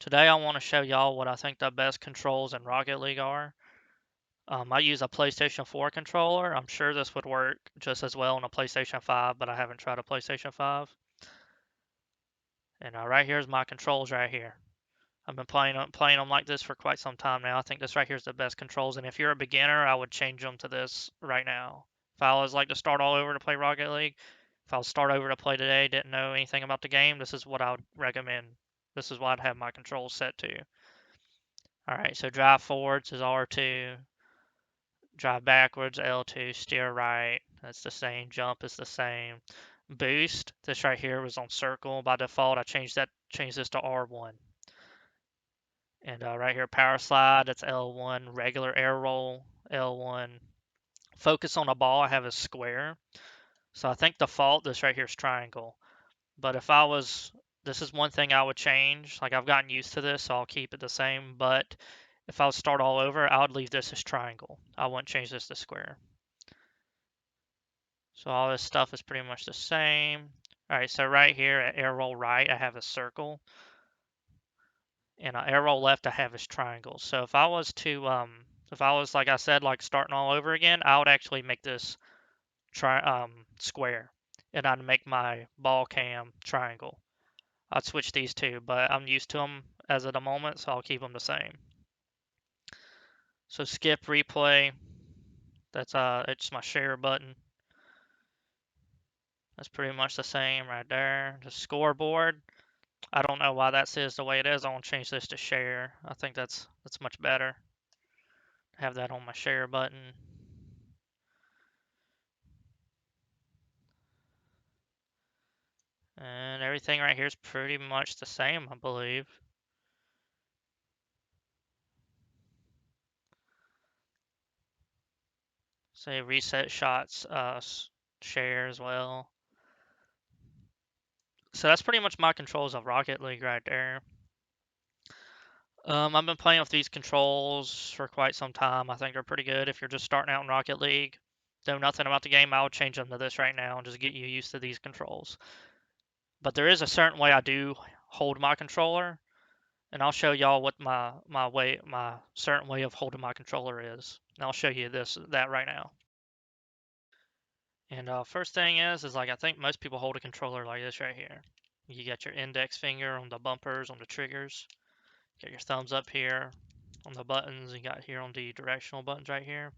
Today I want to show y'all what I think the best controls in Rocket League are. I use a PlayStation 4 controller. I'm sure this would work just as well on a PlayStation 5, but I haven't tried a PlayStation 5. And right here's my controls right here. I've been playing them like this for quite some time now. I think this right here is the best controls, and if you're a beginner, I would change them to this right now. If I was like to start all over to play Rocket League, if I was start over to play today, didn't know anything about the game, this is what I would recommend. This is what I'd have my controls set to. Alright, so drive forwards is R2, drive backwards L2, steer right, that's the same, jump is the same. Boost, this right here was on circle. By default, I changed this to R1. And right here, power slide, that's L1. Regular air roll, L1. Focus on a ball, I have a square. So I think default, this right here is triangle. But if I was, this is one thing I would change. Like I've gotten used to this, so I'll keep it the same. But if I would start all over, I would leave this as triangle. I wouldn't change this to square. So all this stuff is pretty much the same. Alright, so right here at air roll right, I have a circle. And air roll left, I have is triangle. So if I was to, if I was, like I said, like starting all over again, I would actually make this square. And I'd make my ball cam triangle. I'd switch these two, but I'm used to them as of the moment, so I'll keep them the same. So skip replay, that's it's my share button. That's pretty much the same right there. The scoreboard, I don't know why that says the way it is. I want to change this to share. I think that's much better. Have that on my share button. And everything right here is pretty much the same, I believe. Say reset shots, share as well. So that's pretty much my controls of Rocket League right there. I've been playing with these controls for quite some time. I think they're pretty good if you're just starting out in Rocket League. Know nothing about the game, I would change them to this right now and just get you used to these controls. But there is a certain way I do hold my controller, and I'll show y'all what my certain way of holding my controller is. And I'll show you that right now. And first thing is like I think most people hold a controller like this right here. You got your index finger on the bumpers, on the triggers. Got your thumbs up here on the buttons. You got here on the directional buttons right here.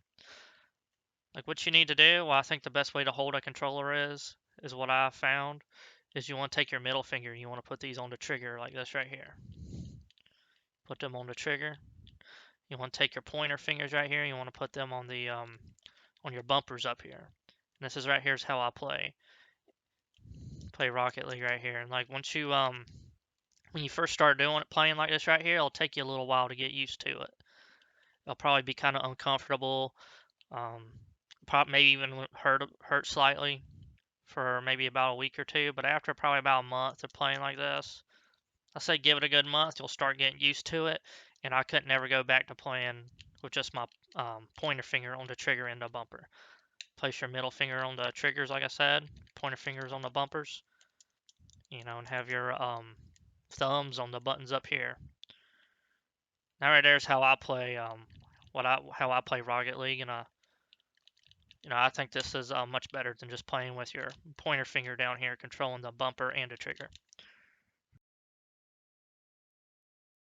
Like what you need to do, well, I think the best way to hold a controller is what I found, is you want to take your middle finger and you want to put these on the trigger like this right here. Put them on the trigger. You want to take your pointer fingers right here. You want to put them on the on your bumpers up here. And this is right here is how I play Rocket League right here. And like once you when you first start doing it, playing like this right here, it'll take you a little while to get used to it. It'll probably be kind of uncomfortable. Maybe even hurt slightly for maybe about a week or two. But after probably about a month of playing like this, I say give it a good month, you'll start getting used to it. And I couldn't never go back to playing with just my pointer finger on the trigger and the bumper. Place your middle finger on the triggers, like I said, pointer fingers on the bumpers, and have your thumbs on the buttons up here. Now right there's how I play how I play Rocket League, and I think this is much better than just playing with your pointer finger down here controlling the bumper and the trigger.